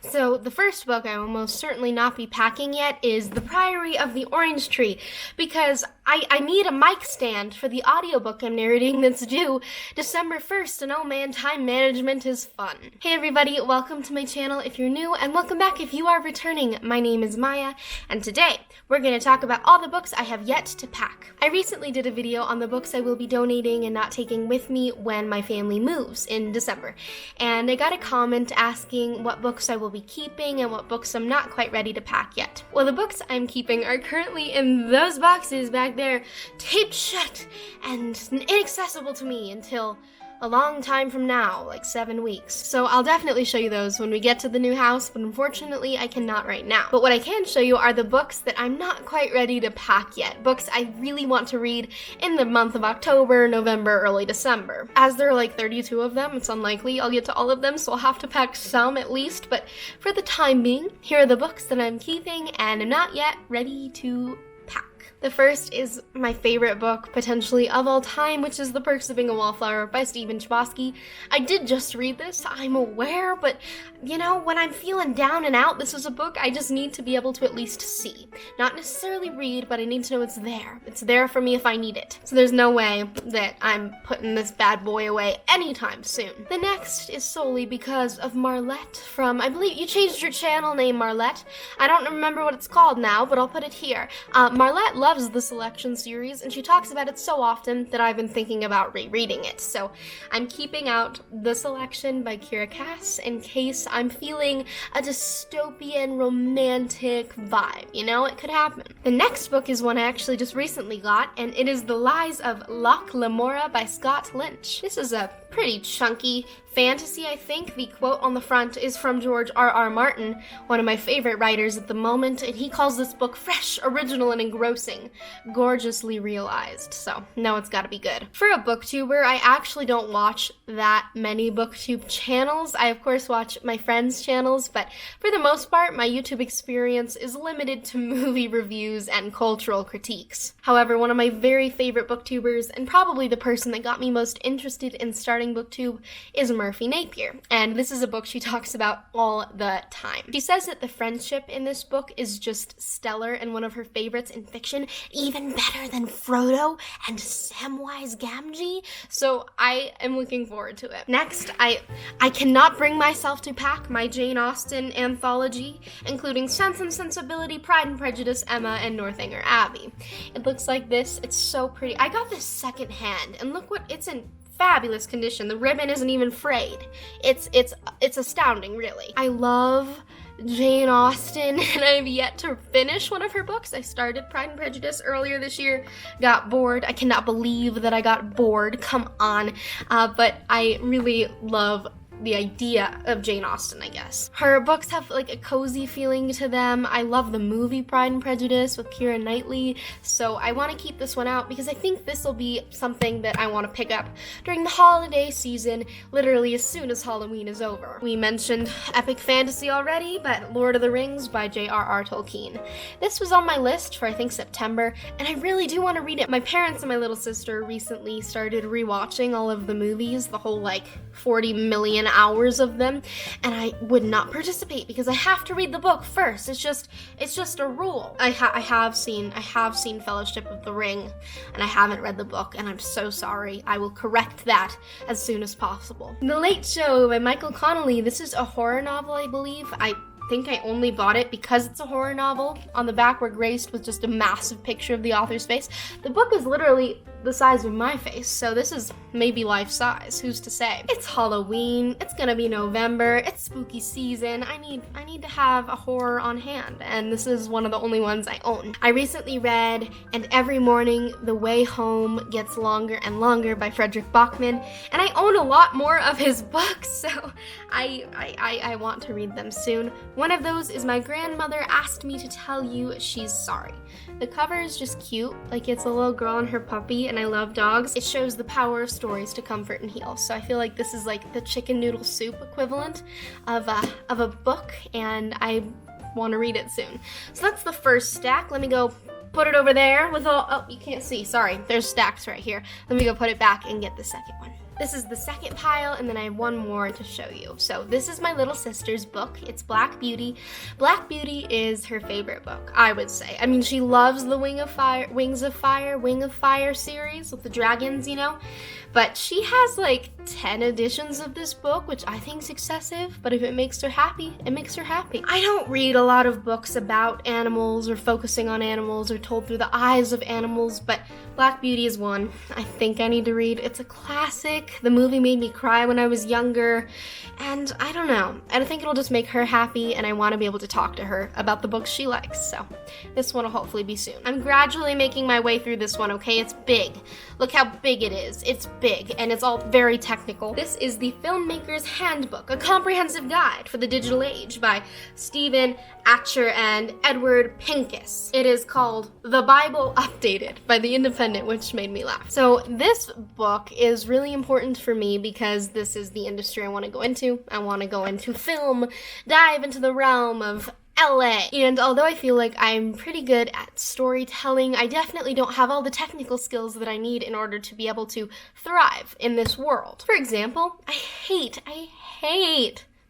So the first book I will most certainly not be packing yet is The Priory of the Orange Tree, because I need a mic stand for the audiobook I'm narrating that's due December 1st, and oh man, time management is fun. Hey everybody, welcome to my channel if you're new, and welcome back if you are returning. My name is Maya, and today we're going to talk about all the books I have yet to pack. I recently did a video on the books I will be donating and not taking with me when my family moves in December, and I got a comment asking what books I will be keeping and what books I'm not quite ready to pack yet. Well, the books I'm keeping are currently in those boxes back there, taped shut and inaccessible to me until a long time from now, like 7 weeks. So I'll definitely show you those when we get to the new house, but unfortunately I cannot right now. But what I can show you are the books that I'm not quite ready to pack yet, books I really want to read in the month of October, November, early December. As there are like 32 of them, it's unlikely I'll get to all of them, so I'll have to pack some at least, but for the time being, here are the books that I'm keeping and I'm not yet ready to pack. The first is my favorite book, potentially, of all time, which is The Perks of Being a Wallflower by Stephen Chbosky. I did just read this, I'm aware, but you know, when I'm feeling down and out, this is a book I just need to be able to at least see. Not necessarily read, but I need to know it's there. It's there for me if I need it. So there's no way that I'm putting this bad boy away anytime soon. The next is solely because of Marlette from, I believe you changed your channel name, Marlette. I don't remember what it's called now, but I'll put it here. Marlette loves the Selection series, and she talks about it so often that I've been thinking about rereading it. So I'm keeping out The Selection by Kira Cass in case I'm feeling a dystopian romantic vibe. You know, it could happen. The next book is one I actually just recently got, and it is The Lies of Locke Lamora by Scott Lynch. This is a pretty chunky fantasy, I think. The quote on the front is from George R.R. Martin, one of my favorite writers at the moment, and he calls this book fresh, original, and engrossing, gorgeously realized. So, no, it's gotta be good. For a booktuber, I actually don't watch that many booktube channels. I, of course, watch my friends' channels, but for the most part, my YouTube experience is limited to movie reviews and cultural critiques. However, one of my very favorite booktubers, and probably the person that got me most interested in starting booktube, is Murphy Napier, and this is a book she talks about all the time. She says that the friendship in this book is just stellar and one of her favorites in fiction, even better than Frodo and Samwise Gamgee, so I am looking forward to it. Next, I cannot bring myself to pack my Jane Austen anthology, including Sense and Sensibility, Pride and Prejudice, Emma, and Northanger Abbey. It looks like this. It's so pretty. I got this secondhand, and look what it's in. Fabulous condition. The ribbon isn't even frayed. It's astounding, really. I love Jane Austen, and I've yet to finish one of her books. I started Pride and Prejudice earlier this year, got bored. I cannot believe that I got bored. Come on. But I really love the idea of Jane Austen, I guess. Her books have like a cozy feeling to them. I love the movie Pride and Prejudice with Keira Knightley, so I want to keep this one out because I think this will be something that I want to pick up during the holiday season, literally as soon as Halloween is over. We mentioned epic fantasy already, but Lord of the Rings by J.R.R. Tolkien. This was on my list for I think September, and I really do want to read it. My parents and my little sister recently started rewatching all of the movies, the whole like 40 million hours of them, and I would not participate because I have to read the book first. It's just a rule. I have seen Fellowship of the Ring, and I haven't read the book, and I'm so sorry. I will correct that as soon as possible. The Late Show by Michael Connelly. This is a horror novel, I believe. I think I only bought it because it's a horror novel. On the back we're graced with just a massive picture of the author's face. The book is literally the size of my face, so this is maybe life size, who's to say? It's Halloween, it's gonna be November, it's spooky season, I need to have a horror on hand, and this is one of the only ones I own. I recently read And Every Morning the Way Home Gets Longer and Longer by Frederick Bachman, and I own a lot more of his books, so I want to read them soon. One of those is My Grandmother Asked Me to Tell You She's Sorry. The cover is just cute, like it's a little girl and her puppy, and I love dogs. It shows the power of stories to comfort and heal, so I feel like this is like the chicken noodle soup equivalent of a book, and I want to read it soon. So that's the first stack. Let me go put it over there with all, oh, you can't see, sorry, there's stacks right here. Let me go put it back and get the second one. This is the second pile, and then I have one more to show you. So this is my little sister's book. It's Black Beauty. Black Beauty is her favorite book, I would say. I mean, she loves the Wings of Fire series with the dragons, you know? But she has like 10 editions of this book, which I think is excessive, but if it makes her happy, it makes her happy. I don't read a lot of books about animals or focusing on animals or told through the eyes of animals, but Black Beauty is one I think I need to read. It's a classic. The movie made me cry when I was younger, and I don't know. I think it'll just make her happy, and I want to be able to talk to her about the books she likes, so this one will hopefully be soon. I'm gradually making my way through this one, okay? It's big. Look how big it is. It's big, and it's all very technical. This is the Filmmaker's Handbook, a comprehensive guide for the digital age by Stephen Atcher and Edward Pincus. It is called The Bible Updated by The Independent, which made me laugh. So this book is really important for me because this is the industry I want to go into. I want to go into film, dive into the realm of LA. And although I feel like I'm pretty good at storytelling, I definitely don't have all the technical skills that I need in order to be able to thrive in this world. For example, I hate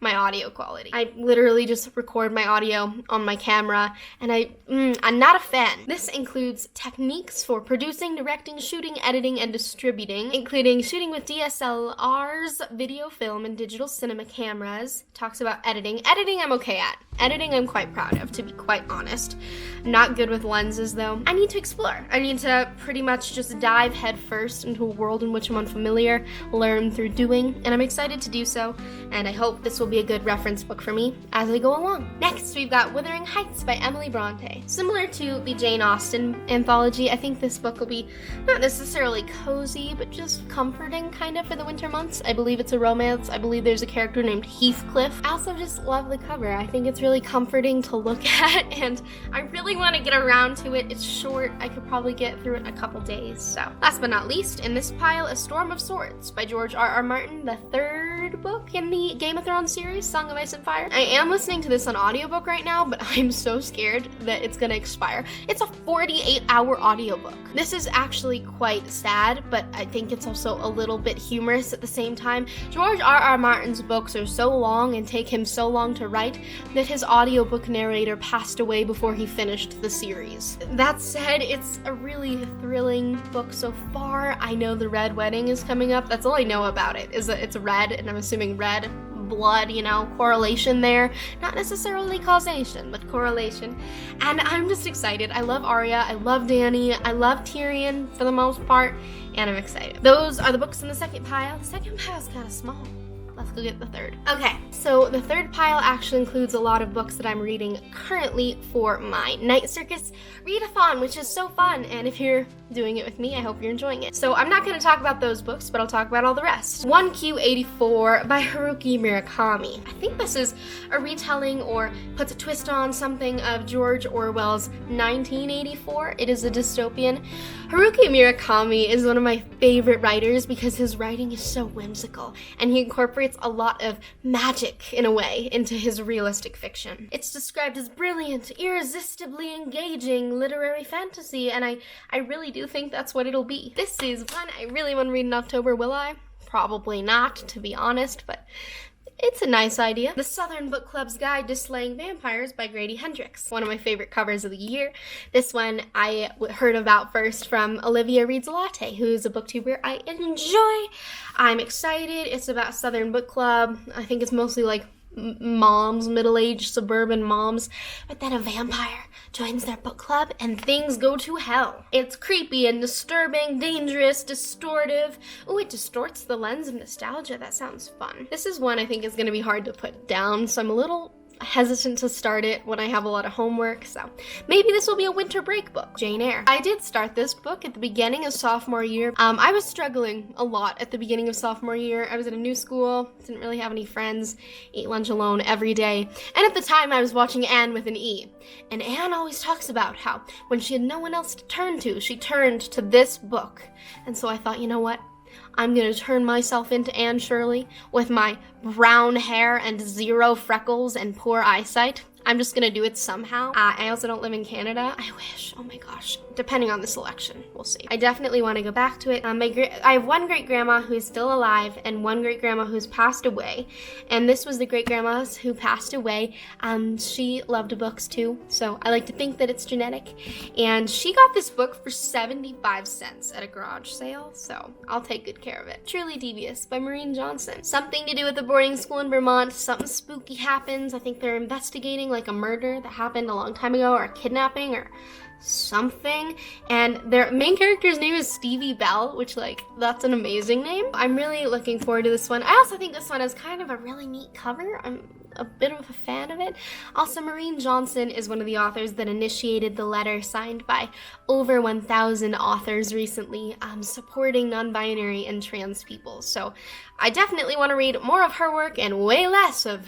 my audio quality. I literally just record my audio on my camera, and I'm not a fan. This includes techniques for producing, directing, shooting, editing, and distributing, including shooting with DSLRs, video, film, and digital cinema cameras. Talks about editing. Editing I'm okay at. Editing I'm quite proud of, to be quite honest. Not good with lenses, though. I need to explore. I need to pretty much just dive headfirst into a world in which I'm unfamiliar, learn through doing, and I'm excited to do so, and I hope this will be a good reference book for me as I go along. Next, we've got Wuthering Heights by Emily Bronte. Similar to the Jane Austen anthology, I think this book will be not necessarily cozy, but just comforting kind of for the winter months. I believe it's a romance. I believe there's a character named Heathcliff. I also just love the cover. I think it's really comforting to look at, and I really want to get around to it. It's short. I could probably get through it in a couple days. So, last but not least, in this pile, A Storm of Swords by George R.R. Martin, the third book in the Game of Thrones series, Song of Ice and Fire. I am listening to this on audiobook right now, but I'm so scared that it's gonna expire. It's a 48-hour audiobook. This is actually quite sad, but I think it's also a little bit humorous at the same time. George R.R. Martin's books are so long and take him so long to write that his audiobook narrator passed away before he finished the series. That said, it's a really thrilling book so far. I know the Red Wedding is coming up. That's all I know about it, is that it's red, and I'm assuming red blood, you know, correlation there. Not necessarily causation, but correlation. And I'm just excited. I love Arya, I love Dany, I love Tyrion for the most part, and I'm excited. Those are the books in the second pile. The second pile is kind of small. Let's go get the third. Okay, so the third pile actually includes a lot of books that I'm reading currently for my Night Circus readathon, which is so fun, and if you're doing it with me, I hope you're enjoying it. So I'm not going to talk about those books, but I'll talk about all the rest. 1Q84 by Haruki Murakami. I think this is a retelling or puts a twist on something of George Orwell's 1984. It is a dystopian. Haruki Murakami is one of my favorite writers because his writing is so whimsical, and he incorporates a lot of magic, in a way, into his realistic fiction. It's described as brilliant, irresistibly engaging literary fantasy, and I really do think that's what it'll be. This is one I really want to read in October, will I? Probably not, to be honest, but it's a nice idea. The Southern Book Club's Guide to Slaying Vampires by Grady Hendrix. One of my favorite covers of the year. This one I heard about first from Olivia Reads a Latte, who's a booktuber I enjoy. I'm excited. It's about Southern Book Club. I think it's mostly like moms, middle-aged suburban moms, but then a vampire joins their book club and things go to hell. It's creepy and disturbing, dangerous, distortive. Ooh, it distorts the lens of nostalgia. That sounds fun. This is one I think is going to be hard to put down, so I'm a little hesitant to start it when I have a lot of homework, so maybe this will be a winter break book. Jane Eyre. I did start this book at the beginning of sophomore year. I was struggling a lot at the beginning of sophomore year. I was at a new school, didn't really have any friends, ate lunch alone every day, and at the time I was watching Anne with an E. And Anne always talks about how when she had no one else to turn to, she turned to this book. And so I thought, you know what? I'm going to turn myself into Anne Shirley with my brown hair and 0 freckles and poor eyesight. I'm just going to do it somehow. I also don't live in Canada. I wish. Oh my gosh. depending on the selection. We'll see. I definitely want to go back to it. I have one great-grandma who's still alive and one great-grandma who's passed away. And this was the great-grandma who passed away. She loved books too, so I like to think that it's genetic. And she got this book for 75 cents at a garage sale, so I'll take good care of it. Truly Devious by Maureen Johnson. Something to do with a boarding school in Vermont. Something spooky happens. I think they're investigating like a murder that happened a long time ago, or a kidnapping, or something, and their main character's name is Stevie Bell, which, like, that's an amazing name. I'm really looking forward to this one. I also think this one is kind of a really neat cover. I'm a bit of a fan of it. Also, Maureen Johnson is one of the authors that initiated the letter signed by over 1,000 authors recently, supporting non-binary and trans people. So I definitely want to read more of her work and way less of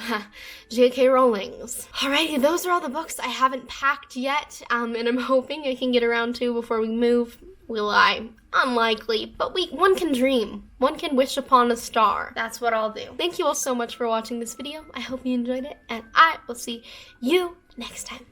J.K. Rowling's. Alrighty, those are all the books I haven't packed yet, and I'm hoping I can get around to before we move. Will I? Unlikely, but one can dream. One can wish upon a star. That's what I'll do. Thank you all so much for watching this video. I hope you enjoyed it, and I will see you next time.